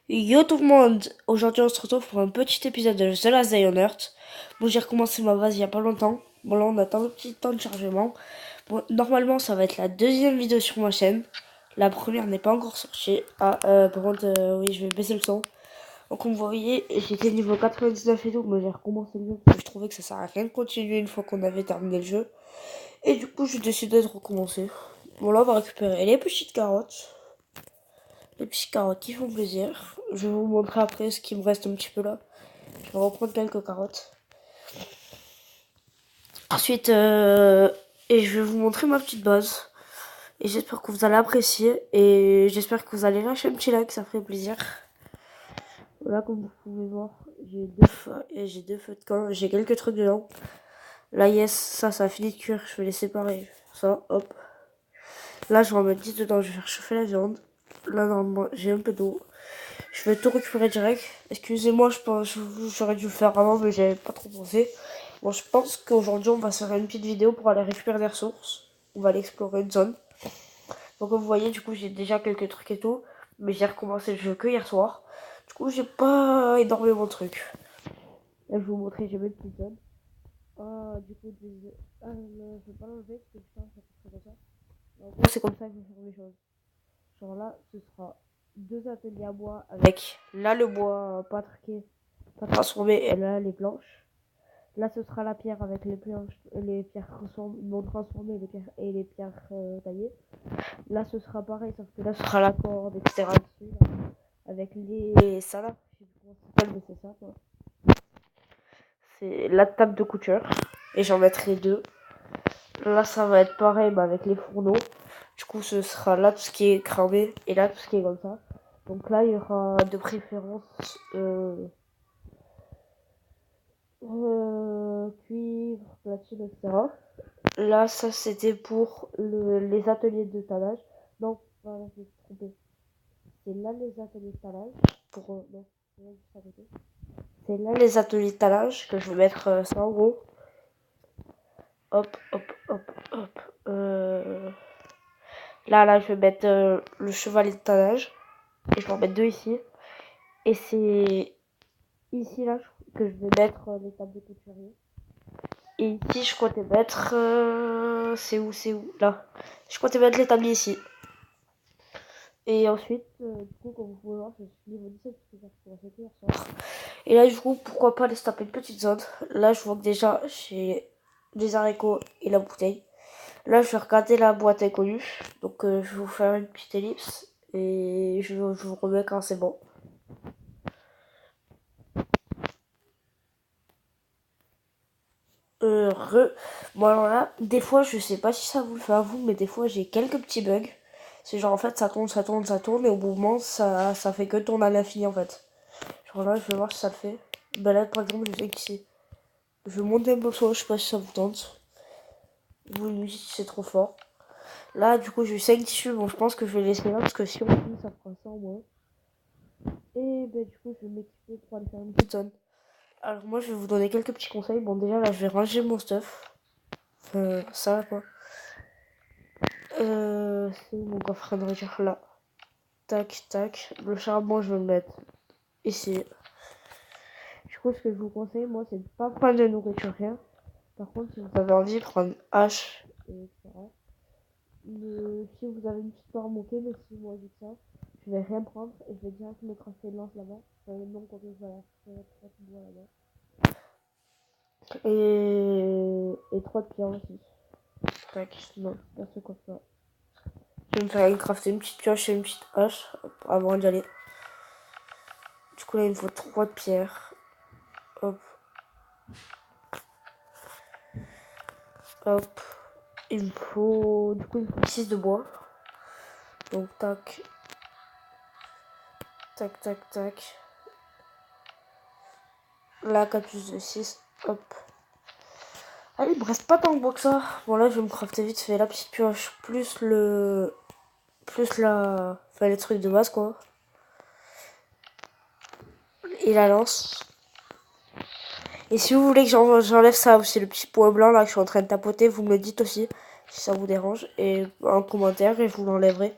Yo tout le monde, aujourd'hui on se retrouve pour un petit épisode de The Last Day on Earth. Bon, j'ai recommencé ma base il y a pas longtemps. Bon, là on attend un petit temps de chargement. Bon, normalement ça va être la deuxième vidéo sur ma chaîne. La première n'est pas encore sortie. Par contre, oui, je vais baisser le son. Donc comme vous voyez, j'étais niveau 99 et tout, mais j'ai recommencé le jeu parce que je trouvais que ça sert à rien de continuer une fois qu'on avait terminé le jeu. Et du coup j'ai décidé de recommencer. Bon, là on va récupérer les petites carottes. Les petites carottes qui font plaisir. Je vais vous montrer après ce qui me reste un petit peu là. Je vais reprendre quelques carottes. Ensuite, et je vais vous montrer ma petite base. Et j'espère que vous allez apprécier. Et j'espère que vous allez lâcher un petit like, ça ferait plaisir. Là, comme vous pouvez voir, j'ai deux feux de camp. J'ai quelques trucs dedans. Là, yes, ça a fini de cuire. Je vais les séparer. Ça, hop. Là, je vais en mettre 10 dedans. Je vais faire chauffer la viande. Là, normalement, j'ai un peu d'eau. Je vais tout récupérer direct. Excusez-moi, je pense j'aurais dû le faire avant, mais j'avais pas trop pensé. Bon, je pense qu'aujourd'hui, on va se faire une petite vidéo pour aller récupérer des ressources. On va aller explorer une zone. Donc, comme vous voyez, du coup, j'ai déjà quelques trucs et tout. Mais j'ai recommencé le jeu que hier soir. Du coup, j'ai pas énormément de trucs. Là, je vais vous montrer, j'ai mis une petite zone. Du coup, je vais pas l'enlever parce que putain, ça fait comme ça. En gros, c'est comme ça que je vais faire les choses. Genre là, ce sera deux ateliers à bois avec là le bois pas traqué, pas transformé et là les planches. Là, ce sera la pierre avec les planches, les pierres non transformées et les pierres taillées. Là, ce sera pareil, sauf que là, ce sera la corde, etc. dessus, là, avec les salades. Je sais plus comment ça s'appelle, mais c'est ça, quoi. C'est la table de couture. Et j'en mettrai deux. Là, ça va être pareil, mais avec les fourneaux. Du coup, ce sera là tout ce qui est cramé et là tout ce qui est comme ça. Donc là, il y aura de préférence cuivre, platine, etc. Là, ça c'était pour les ateliers de tannage. Non, voilà, je me suis trompée. C'est là les ateliers de tannage. Non, c'est là les ateliers de tannage que je vais mettre ça en gros. Hop, hop, hop, hop. Là, je vais mettre le chevalet de tannage. Et je vais en mettre deux ici. Et c'est ici, là, que je vais mettre les tables de couturier. Et ici, je comptais mettre... c'est où là. Je comptais mettre les tabliers ici. Et ensuite, du coup, comme vous pouvez voir, je suis niveau 17 parce que j'ai recommencé hier soir. Et là, du coup, pourquoi pas aller se taper une petite zone. Là, je vois que déjà, j'ai des haricots et la bouteille. Là, je vais regarder la boîte inconnue. Donc, je vais vous faire une petite ellipse. Et je vous remets quand c'est bon. Bon, alors là, des fois, je sais pas si ça vous le fait à vous, mais des fois, j'ai quelques petits bugs. C'est genre, en fait, ça tourne, ça tourne, ça tourne, et au bout d'un moment, ça fait que tourner à l'infini, en fait. Genre là, je vais voir si ça le fait. Bah là, par exemple, je sais qu'ici, je vais monter un peu sur, je sais pas si ça vous tente. Vous me dites si c'est trop fort. Là, du coup, j'ai eu 5 tissus, bon, je pense que je vais laisser là, parce que si on finit, ça fera ça au moins. Et bah, du coup, je vais m'équiper pour aller faire une petite zone. Alors, moi, je vais vous donner quelques petits conseils. Bon, déjà, là, je vais ranger mon stuff. Ça, quoi. C'est mon coffre à nourriture là. Tac, tac. Le charbon, je vais le mettre ici. Du coup, ce que je vous conseille, moi, c'est de pas prendre de nourriture, rien. Par contre, si vous avez envie, prendre hache, etc. Si vous avez une petite arme, ok, mais si moi j'ai ça, je vais rien prendre et je vais direct me crafter une lance là-bas. Non, quand je vais aller bois là-bas. Et 3 de pierre aussi. Tac, non, pas ce coffre-là. Je vais me faire crafter une petite pioche et une petite hache avant d'y aller. Du coup, là, il me faut 3 de pierre. Hop. Hop. Il me faut... Du coup, il me faut 6 de bois. Donc, tac. Tac, tac, tac. Là, 4 plus de 6. Hop. Allez, il me reste pas tant de bois que ça. Bon, là, je vais me crafter vite fait la petite pioche. Plus le... Plus la... Enfin, les trucs de base, quoi. Et la lance. Et si vous voulez que j'enlève ça aussi, le petit point blanc là que je suis en train de tapoter, vous me le dites aussi si ça vous dérange et en commentaire et je vous l'enlèverai.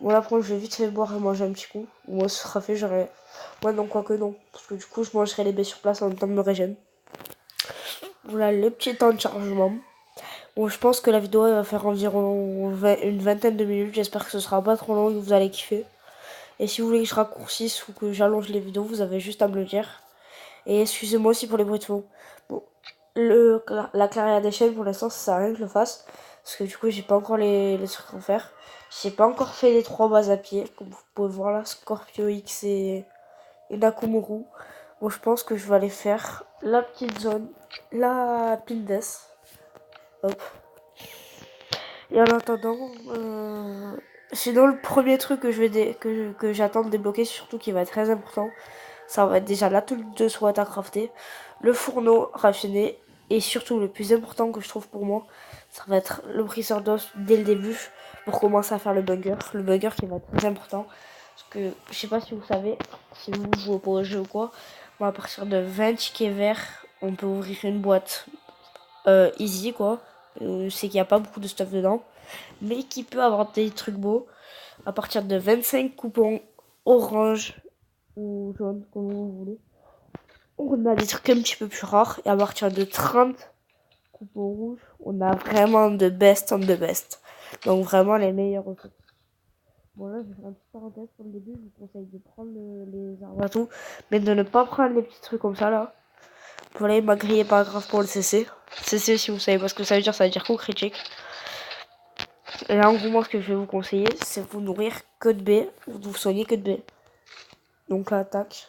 Bon, là, après, je vais vite fait boire et manger un petit coup. Moi, ce sera fait, j'aurai... Moi, non, quoique non. Parce que du coup, je mangerai les baies sur place en même temps de me régène. Voilà le petit temps de chargement. Bon, je pense que la vidéo elle va faire environ une vingtaine de minutes. J'espère que ce sera pas trop long et que vous allez kiffer. Et si vous voulez que je raccourcisse ou que j'allonge les vidéos, vous avez juste à me le dire. Et excusez-moi aussi pour les bruits de fond. Bon, la clairière des chaînes, pour l'instant, ça sert à rien que je le fasse. Parce que du coup, j'ai pas encore les trucs à faire. J'ai pas encore fait les 3 bases à pied. Comme vous pouvez voir là, Scorpio X et Nakamuru. Bon, je pense que je vais aller faire la petite zone, la Pindes. Hop. Et en attendant, sinon le premier truc que que j'attends de débloquer, surtout qui va être très important, ça va être déjà la tenue de SWAT à crafter, le fourneau raffiné, et surtout le plus important que je trouve pour moi, ça va être le briseur d'os dès le début pour commencer à faire le bunker. Le bunker qui va être très important. Parce que je sais pas si vous savez, si vous jouez au jeu ou quoi, moi à partir de 20 tickets verts, on peut ouvrir une boîte easy quoi. C'est qu'il n'y a pas beaucoup de stuff dedans, mais qui peut avoir des trucs beaux. À partir de 25 coupons orange ou jaune, comme vous voulez, on a des trucs un petit peu plus rares. Et à partir de 30 coupons rouges, on a vraiment de best on the best. Donc vraiment les meilleurs ressources. Bon là, je vais faire une petite parenthèse pour le début. Je vous conseille de prendre les armes à tout, mais de ne pas prendre les petits trucs comme ça là. Voilà, il m'a grillé pas grave pour le CC. CC, si vous savez pas ce que ça veut dire coup critique. Et là, en gros, moi, ce que je vais vous conseiller, c'est vous nourrir que de B, vous soignez que de B. Donc là, tac.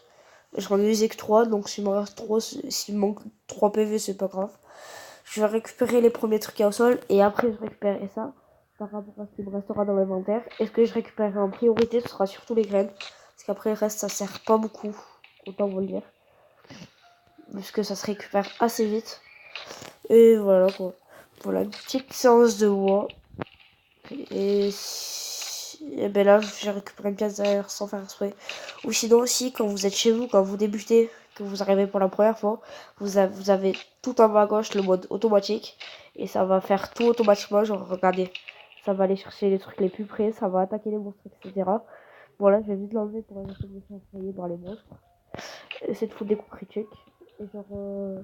J'en ai usé que 3, donc s'il me reste 3, s'il me manque 3 PV, c'est pas grave. Je vais récupérer les premiers trucs au sol, et après, je récupérerai ça par rapport à ce qui me restera dans l'inventaire. Et ce que je récupérerai en priorité, ce sera surtout les graines. Parce qu'après, le reste, ça sert pas beaucoup. Autant vous le dire. Parce que ça se récupère assez vite. Et voilà, quoi. Voilà, une petite séance de bois. Et ben là, j'ai récupéré une pièce derrière sans faire exprès. Ou sinon aussi, quand vous êtes chez vous, quand vous débutez, que vous arrivez pour la première fois, vous avez tout en bas à gauche le mode automatique. Et ça va faire tout automatiquement. Genre, regardez, ça va aller chercher les trucs les plus près, ça va attaquer les monstres, etc. Voilà, je vais vite l'enlever pour éviter de me faire effrayer par les monstres. Essayer de foutre des coups critiques. Et genre...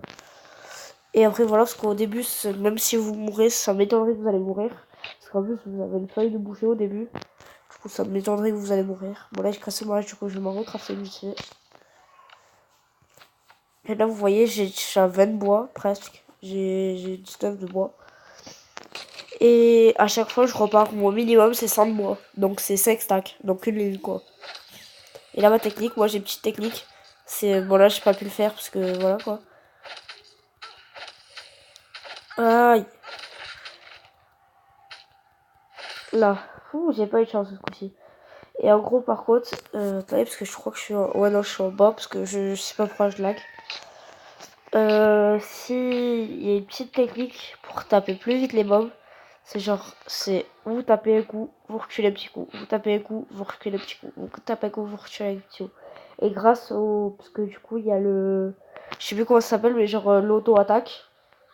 Et après, voilà, parce qu'au début, même si vous mourrez, ça m'étonnerait que vous allez mourir. Parce qu'en plus, vous avez une feuille de boucher au début. Du coup, ça m'étonnerait que vous allez mourir. Bon, là, j'ai cassé mon âge, du coup, je vais m'en recrafter vite fait. Et là, vous voyez, j'ai 20 de bois, presque. J'ai 19 de bois. Et à chaque fois, je repars. Mon minimum, c'est 100 de bois. Donc, c'est 5 stacks. Donc, une ligne, quoi. Et là, ma technique, moi, j'ai une petite technique. C'est... Bon, là, j'ai pas pu le faire parce que, voilà, quoi. Aïe. Là. Ouh, j'ai pas eu de chance ce coup-ci. Et en gros, par contre, attendez, parce que je crois que je suis en... Ouais, non, je suis en bas, parce que je sais pas pourquoi je lag. Si il y a une petite technique pour taper plus vite les mobs, c'est genre, c'est vous tapez un coup, vous reculez un petit coup, vous tapez un coup, vous reculez un petit coup, vous tapez un coup, vous reculez un petit coup. Et grâce au... Parce que du coup, il y a le... Je sais plus comment ça s'appelle, mais genre l'auto-attaque.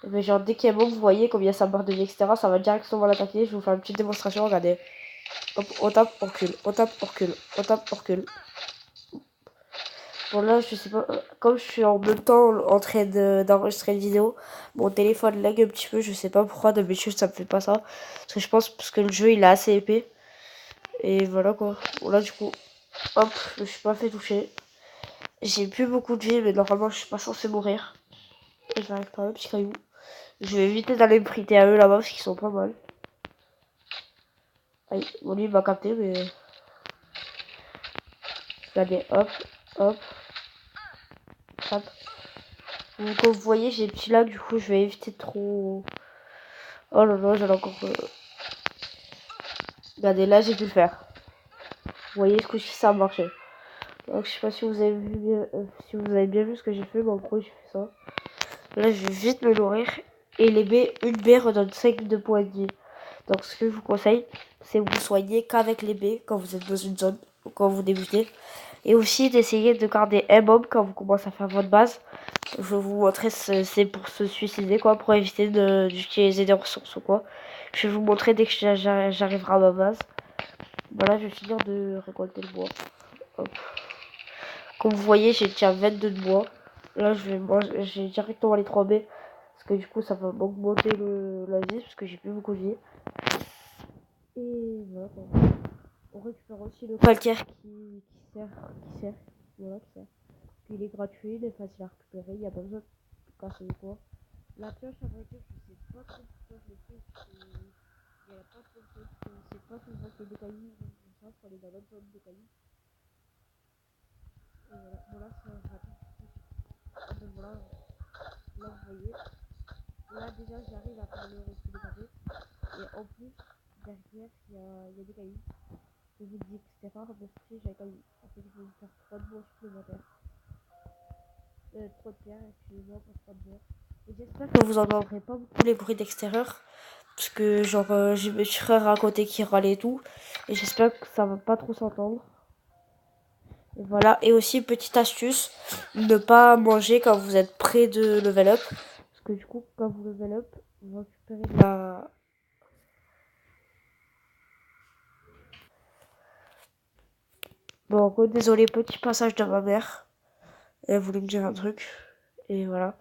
Mais genre, dès qu'il y a un mob, vous voyez, comme il y a sa barre de vie, etc., ça va directement l'attaquer. Je vais vous faire une petite démonstration, regardez. Hop, on tape, on recule, on tape, on recule, on tape, on recule. Bon là, je sais pas, comme je suis en même temps en train d'enregistrer une vidéo, mon téléphone lag un petit peu, je sais pas pourquoi, d'habitude ça me fait pas ça. Parce que je pense parce que le jeu il est assez épais. Et voilà quoi. Bon là du coup, hop, je me suis pas fait toucher. J'ai plus beaucoup de vie, mais normalement je suis pas censé mourir. Et j'arrive pas un petit caillou. Je vais éviter d'aller me friter à eux là-bas parce qu'ils sont pas mal. Aïe, bon lui il m'a capté mais... Regardez, hop, hop, hop. Donc comme vous voyez j'ai des petits lags, du coup je vais éviter de trop... Oh là là, j'allais encore... Regardez, là j'ai pu le faire. Vous voyez, ce coup-ci ça a marché. Donc je sais pas si vous avez vu bien, si vous avez bien vu ce que j'ai fait, mais en gros j'ai fait ça. Là je vais vite me nourrir. Et les baies, une baie redonne 5 de points de vie. Donc ce que je vous conseille, c'est vous soigner qu'avec les baies quand vous êtes dans une zone, ou quand vous débutez. Et aussi d'essayer de garder un mob quand vous commencez à faire votre base. Je vais vous montrer, c'est pour se suicider quoi, pour éviter d'utiliser des ressources ou quoi. Je vais vous montrer dès que j'arriverai à ma base. Voilà, je vais finir de récolter le bois. Hop. Comme vous voyez, j'ai déjà 22 de bois. Là, j'ai directement les 3 B. Parce que du coup, ça va m'augmenter la vie. Parce que j'ai plus beaucoup de vie. Et voilà. On récupère aussi le calcaire qui sert. Voilà, qui sert. Puis il est gratuit, il est facile à récupérer. Il n'y a pas besoin de casser les poids. La pioche, à vrai dire, je sais pas trop pourquoi je l'ai fait. Il y a pas trop de choses. C'est pas souvent que des cailloux. Comme ça, faut aller dans l'autre zone de cailloux. Et voilà, voilà, c'est rapide. Ah ben voilà, là vous voyez, là déjà j'arrive à faire le refus de café. Et en plus, derrière, il y a des cailloux. Je vous dis que c'était rare de toucher, j'ai cailloux. En fait, je vais vous faire 3 de bois supplémentaires. 3 de pierre, excusez-moi pour 3 de bois. Et j'espère que vous entendrez pas beaucoup les bruits d'extérieur. Parce que genre, j'ai mes frères à côté qui râlent et tout. Et j'espère que ça va pas trop s'entendre. Et voilà, et aussi petite astuce, ne pas manger quand vous êtes près de level up. Parce que du coup, quand vous level up, vous récupérez de la... Bon, désolé, petit passage de ma mère. Elle voulait me dire un truc. Et voilà.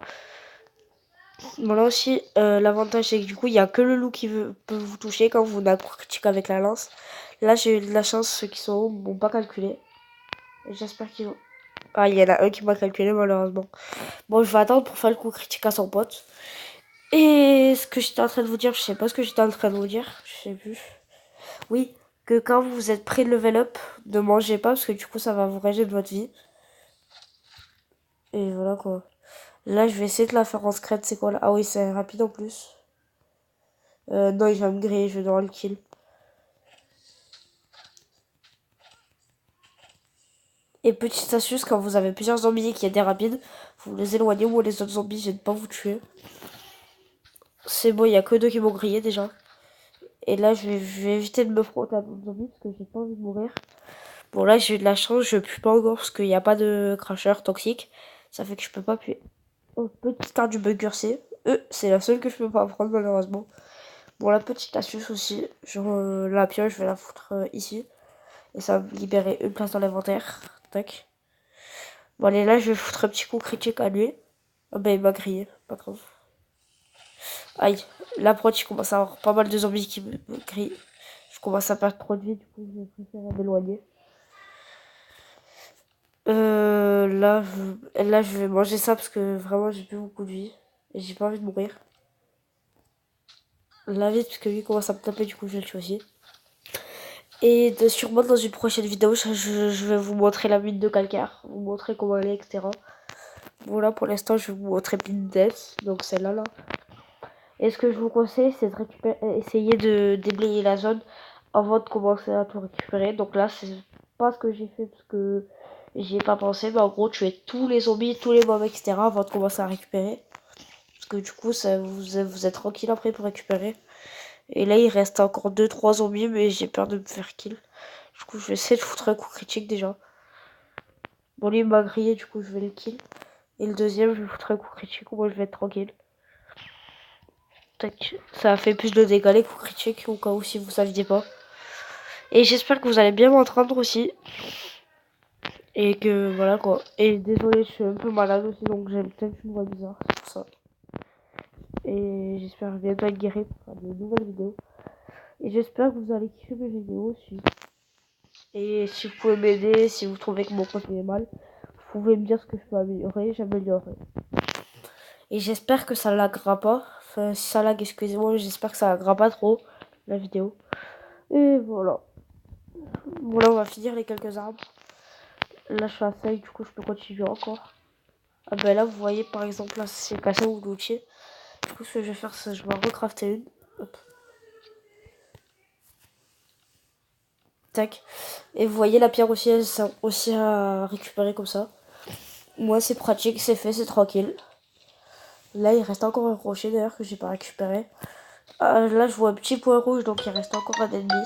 Bon, là aussi, l'avantage, c'est que du coup, il n'y a que le loup qui peut vous toucher quand vous n'avez pas critique avec la lance. Là, j'ai eu de la chance, ceux qui sont hauts m'ont pas calculé. Et j'espère qu'ils ont... Ah, il y en a un qui m'a calculé, malheureusement. Bon, je vais attendre pour faire le coup critique à son pote. Et ce que j'étais en train de vous dire, je sais pas ce que j'étais en train de vous dire, je sais plus. Oui, que quand vous êtes prêt de level up, ne mangez pas parce que du coup ça va vous rager de votre vie. Et voilà quoi. Là je vais essayer de la faire en scred, c'est quoi là? Ah oui, c'est rapide en plus. Non, il va me griller, je vais devoir le kill. Et petite astuce, quand vous avez plusieurs zombies qui étaient rapides, vous les éloignez ou les autres zombies viennent pas vous tuer. C'est bon, il y a que deux qui m'ont grillé déjà. Et là je vais éviter de me frotter à d'autres zombies parce que j'ai pas envie de mourir. Bon là j'ai eu de la chance, je pue pas encore parce qu'il n'y a pas de cracheur toxique. Ça fait que je peux pas puer. Oh, petite carte du bunker C. C'est la seule que je peux pas prendre malheureusement. Bon la petite astuce aussi, genre la pioche je vais la foutre ici. Et ça va me libérer une place dans l'inventaire. Tac. Bon allez là je vais foutre un petit coup critique à lui. Oh ben il m'a grillé, pas grave. Aïe, la prod il commence à avoir pas mal de zombies qui me grillent. Je commence à perdre trop de vie, du coup je vais préférer m'éloigner. Là, je vais manger ça parce que vraiment, j'ai plus beaucoup de vie. Et j'ai pas envie de mourir. Là, vite, parce que lui commence à me taper, du coup, je vais le choisir. Et sûrement, dans une prochaine vidéo, je vais vous montrer la mine de calcaire. Vous montrer comment elle est, etc. Bon, là, pour l'instant, je vais vous montrer mine death. Donc, celle-là, là. Et ce que je vous conseille, c'est de essayer de déblayer la zone avant de commencer à tout récupérer. Donc là, c'est pas ce que j'ai fait parce que j'y ai pas pensé. Mais en gros, tuer tous les zombies, tous les mobs, etc. avant de commencer à récupérer. Parce que du coup, vous êtes tranquille après pour récupérer. Et là, il reste encore 2-3 zombies, mais j'ai peur de me faire kill. Du coup, je vais essayer de foutre un coup critique déjà. Bon, lui, il m'a grillé, du coup, je vais le kill. Et le deuxième, je vais foutre un coup critique, moi, je vais être tranquille. Tac. Ça a fait plus de dégâts les coups critiques, au cas où si vous saviez pas. Et j'espère que vous allez bien m'entendre aussi. Et que voilà quoi. Et désolé, je suis un peu malade aussi, donc j'ai peut-être une voix bizarre, c'est pour ça. Et j'espère bientôt être guéri pour faire de nouvelles vidéos. Et j'espère que vous allez kiffer mes vidéos aussi. Et si vous pouvez m'aider, si vous trouvez que mon contenu est mal, vous pouvez me dire ce que je peux améliorer, j'améliorerai. Et j'espère que ça laggera pas. Enfin, si ça lag, excusez-moi, j'espère que ça laggera pas trop la vidéo. Et voilà. Bon là on va finir les quelques arbres. Là je suis à 5, du coup je peux continuer encore. Ah ben là vous voyez par exemple là c'est cassé ou l'outil. Du coup ce que je vais faire c'est que je vais recrafter une. Hop. Tac. Et vous voyez la pierre aussi, elle sert aussi à récupérer comme ça. Moi c'est pratique, c'est fait, c'est tranquille. Là il reste encore un rocher d'ailleurs que j'ai pas récupéré. Là je vois un petit point rouge donc il reste encore un ennemi.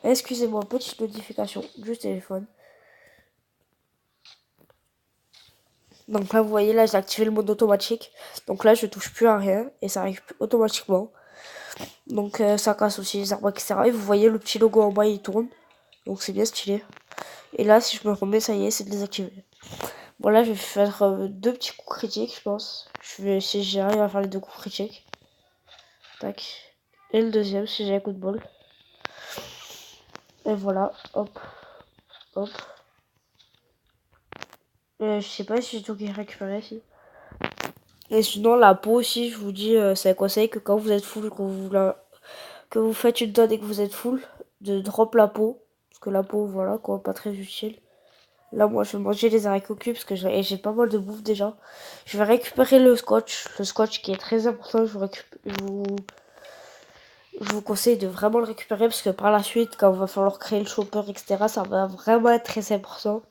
Excusez-moi, petite notification du téléphone. Donc là, vous voyez, là, j'ai activé le mode automatique. Donc là, je touche plus à rien et ça arrive automatiquement. Donc ça casse aussi les arbres, etc. Et vous voyez le petit logo en bas, il tourne. Donc c'est bien stylé. Et là, si je me remets, ça y est, c'est désactivé. Bon, là, je vais faire 2 petits coups critiques, je pense. Je vais, si j'arrive à faire les 2 coups critiques. Tac. Et le deuxième, si j'ai un coup de bol. Et voilà, hop, hop. Je sais pas si j'ai tout récupéré ici. Et sinon, la peau aussi, je vous dis, c'est un conseil que quand vous êtes full, que vous faites une tonne et que vous êtes full, de drop la peau. Parce que la peau, voilà, quoi, pas très utile. Là, moi, je vais manger les haricots cuits parce que j'ai pas mal de bouffe déjà. Je vais récupérer le scotch. Le scotch qui est très important. Je vous conseille de vraiment le récupérer parce que par la suite, quand il va falloir créer le chopper, etc., ça va vraiment être très important.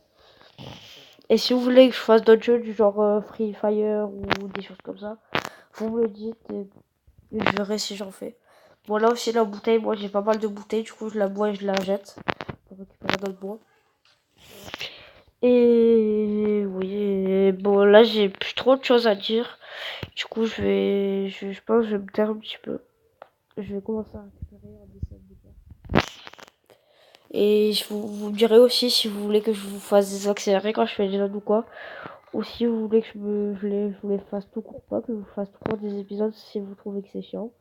Et si vous voulez que je fasse d'autres jeux du genre Free Fire ou des choses comme ça, vous me le dites et je verrai si j'en fais. Bon, là aussi, la bouteille, moi j'ai pas mal de bouteilles, du coup, je la bois et je la jette pour récupérer d'autres bois. Et oui, bon, là j'ai plus trop de choses à dire. Du coup, je pense que je vais me taire un petit peu. Je vais commencer à récupérer un dessin de terre. Et vous me direz aussi si vous voulez que je vous fasse des accélérés quand je fais les zones ou quoi. Ou si vous voulez que je les fasse tout court, pas que je vous fasse tout court des épisodes si vous trouvez que c'est chiant.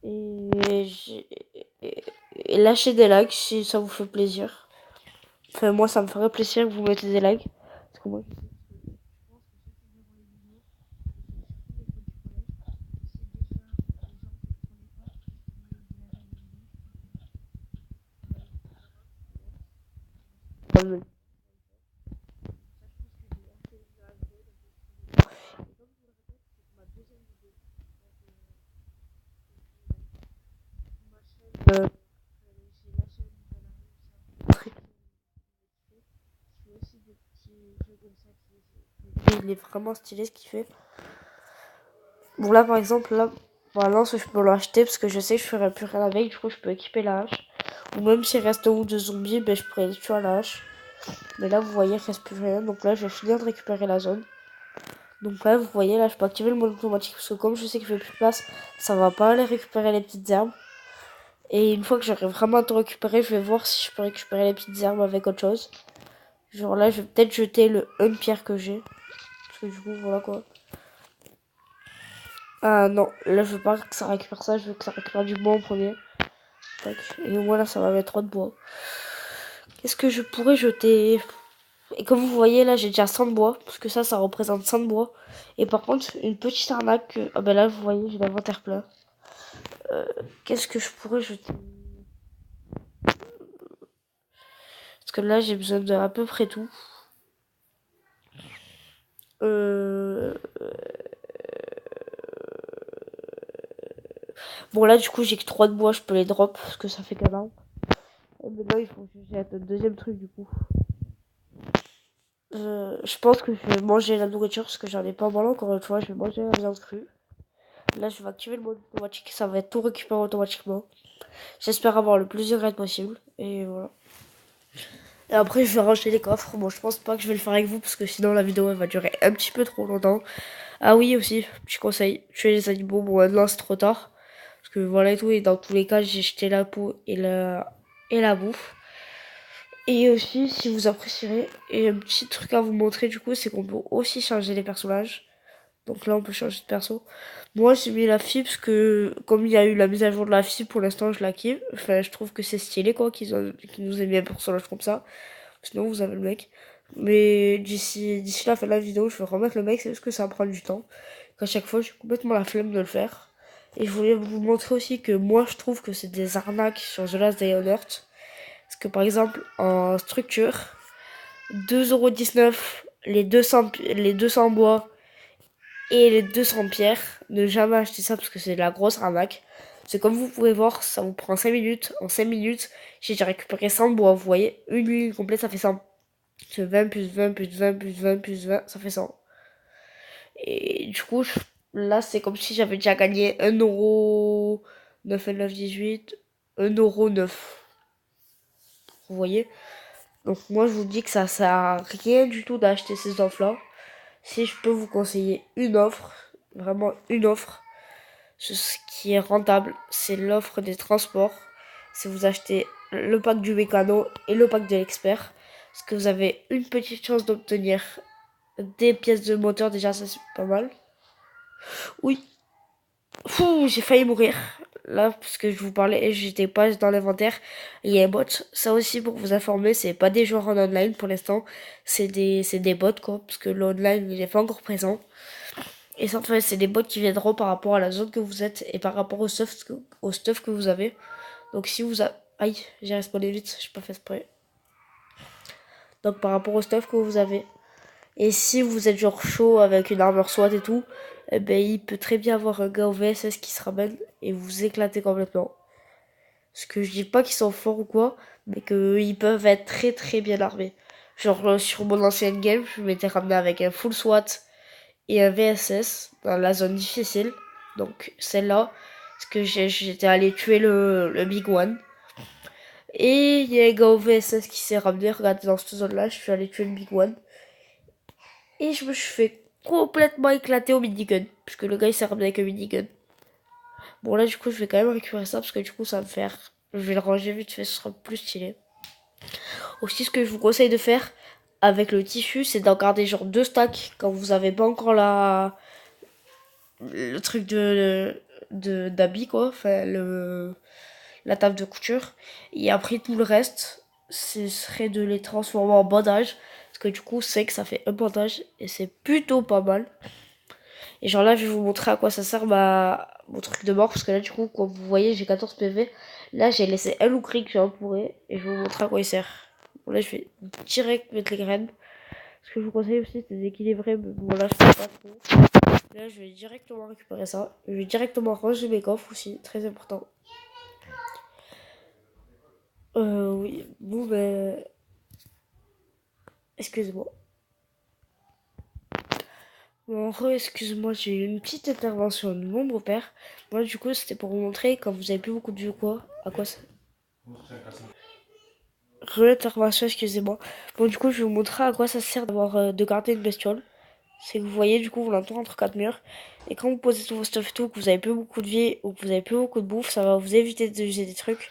Et, et lâchez des likes si ça vous fait plaisir. Enfin, moi ça me ferait plaisir que vous mettez des likes. Parce que moi, je euh, il est vraiment stylé ce qu'il fait. Bon là par exemple là, la lance je peux l'acheter parce que je sais que je ferai plus rien avec, du coup je peux équiper la hache. Ou même s'il reste un ou deux zombies, ben, je pourrais les tuer à la hache. Mais là vous voyez il reste plus rien, donc là je vais finir de récupérer la zone. Donc là vous voyez là je peux activer le mode automatique parce que comme je sais que je fais plus de place, ça va pas aller récupérer les petites herbes. Et une fois que j'aurai vraiment tout récupéré, je vais voir si je peux récupérer les petites herbes avec autre chose. Genre là je vais peut-être jeter le 1 pierre que j'ai. Parce que du coup voilà quoi. Ah non, là je veux pas que ça récupère ça, je veux que ça récupère du bois en premier. Tac. Et au moins là ça va mettre trop de bois. Qu'est-ce que je pourrais jeter? Et comme vous voyez là j'ai déjà 100 de bois, parce que ça représente 100 de bois. Et par contre une petite arnaque, ah ben là vous voyez j'ai l'inventaire plein. Qu'est-ce que je pourrais jeter? Parce que là j'ai besoin de à peu près tout. Euh... Bon là du coup j'ai que 3 de bois, je peux les drop, parce que ça fait qu'un an. Mais là il faut que j'ai un deuxième truc du coup. Je pense que je vais manger la nourriture parce que j'en ai pas mal encore une fois. Je vais manger la viande crue. Là, je vais activer le mode automatique. Ça va être tout récupéré automatiquement. J'espère avoir le plus de graines possible. Et voilà. Et après, je vais ranger les coffres. Bon, je pense pas que je vais le faire avec vous parce que sinon la vidéo elle va durer un petit peu trop longtemps. Ah oui, aussi, petit conseil, tuer les animaux. Bon, maintenant c'est trop tard. Parce que voilà et tout. Et dans tous les cas, j'ai jeté la peau et la bouffe. Et aussi, si vous apprécierez, et un petit truc à vous montrer du coup, c'est qu'on peut aussi changer les personnages. Donc là, on peut changer de perso. Moi, j'ai mis la fille parce que, comme il y a eu la mise à jour de la fille, pour l'instant, je la kiffe. Enfin, je trouve que c'est stylé, quoi, qu'ils nous aient mis un personnage comme ça. Sinon, vous avez le mec. Mais d'ici la fin de la vidéo, je vais remettre le mec, c'est juste que ça prend du temps. Qu'à chaque fois, j'ai complètement la flemme de le faire. Et je voulais vous montrer aussi que moi, je trouve que c'est des arnaques sur The Last Day on Earth. Parce que, par exemple, en structure, 2,19€ les 200 bois et les 200 pierres. Ne jamais acheter ça parce que c'est de la grosse arnaque. C'est comme vous pouvez voir, ça vous prend 5 minutes. En 5 minutes, j'ai déjà récupéré 100 bois. Vous voyez, une ligne complète, ça fait 100. C'est 20 plus 20 plus 20 plus 20 plus 20, ça fait 100. Et du coup, là, c'est comme si j'avais déjà gagné 1€, 9,918, 1,9€. Vous voyez? Donc moi, je vous dis que ça sert à rien du tout d'acheter ces offres-là. Si je peux vous conseiller une offre, vraiment une offre, ce qui est rentable, c'est l'offre des transports. Si vous achetez le pack du mécano et le pack de l'expert. Parce que vous avez une petite chance d'obtenir des pièces de moteur, déjà ça c'est pas mal. Oui. Fou, j'ai failli mourir. Là, parce que je vous parlais et j'étais pas dans l'inventaire. Il y a un bot. Ça aussi, pour vous informer, c'est pas des joueurs en online pour l'instant. C'est des bots, quoi. Parce que l'online, il est pas encore présent. Et ça, en fait, c'est des bots qui viendront par rapport à la zone que vous êtes et par rapport au stuff que vous avez. Donc, si vous avez... Aïe, j'ai respawné vite, j'ai pas fait exprès. Donc, par rapport au stuff que vous avez. Et si vous êtes genre chaud avec une armure SWAT et tout, eh ben, il peut très bien avoir un gars au VSS qui se ramène et vous éclater complètement. Parce que je dis pas qu'ils sont forts ou quoi, mais qu'ils peuvent être très très bien armés. Genre sur mon ancienne game, je m'étais ramené avec un full SWAT et un VSS dans la zone difficile. Donc celle-là, parce que j'étais allé tuer le Big One. Et il y a un gars au VSS qui s'est ramené, regardez dans cette zone-là, je suis allé tuer le Big One. Et je me suis fait complètement éclater au minigun. Puisque le gars il s'est ramené avec un minigun. Bon là du coup je vais quand même récupérer ça parce que du coup ça va me faire... Je vais le ranger vite fait, ce sera plus stylé. Aussi ce que je vous conseille de faire avec le tissu, c'est d'en garder genre 2 stacks quand vous avez pas encore le truc d'habit quoi, enfin la table de couture. Et après tout le reste, ce serait de les transformer en bandage. Parce que du coup c'est que ça fait un bandage et c'est plutôt pas mal. Et genre là, je vais vous montrer à quoi ça sert mon truc de mort. Parce que là, du coup, comme vous voyez, j'ai 14 PV. Là, j'ai laissé un loup-cri que j'ai empourré. Et je vais vous montrer à quoi il sert. Bon, là, je vais direct mettre les graines. Ce que je vous conseille aussi, c'est d'équilibrer. Mais bon, là, je fais pas trop. Là, je vais directement récupérer ça. Je vais directement ranger mes coffres aussi. Très important. Oui. Bon, ben... Excusez-moi. Bon, excuse-moi, j'ai eu une petite intervention de mon beau-père. Moi, du coup, c'était pour vous montrer, quand vous avez plus beaucoup de vues, quoi, à quoi ça... Re-intervention, excusez-moi. Bon, du coup, je vais vous montrer à quoi ça sert de garder une bestiole. C'est que vous voyez, du coup, vous l'entourez entre 4 murs. Et quand vous posez tout vos stuff et tout, que vous avez plus beaucoup de vie ou que vous avez plus beaucoup de bouffe, ça va vous éviter d'user des trucs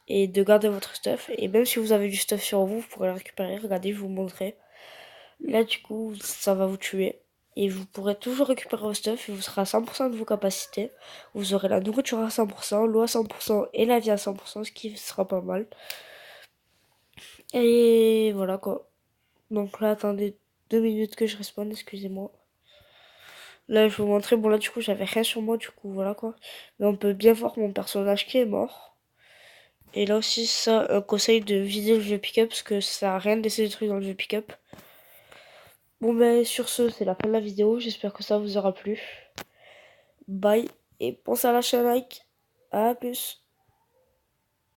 et de garder votre stuff. Et même si vous avez du stuff sur vous, vous pourrez le récupérer. Regardez, je vous montrerai. Là, du coup, ça va vous tuer. Et vous pourrez toujours récupérer vos stuff et vous serez à 100% de vos capacités. Vous aurez la nourriture à 100%, l'eau à 100% et la vie à 100%, ce qui sera pas mal. Et voilà quoi. Donc là, attendez 2 minutes que je respawn, excusez-moi. Là, je vais vous montrer. Bon, là, du coup, j'avais rien sur moi, du coup, voilà quoi. Mais on peut bien voir mon personnage qui est mort. Et là aussi, ça, un conseil de vider le vieux pick-up parce que ça sert à rien de laisser des trucs dans le vieux pick-up. Bon, ben, sur ce, c'est la fin de la vidéo. J'espère que ça vous aura plu. Bye. Et pensez à lâcher un like. À plus.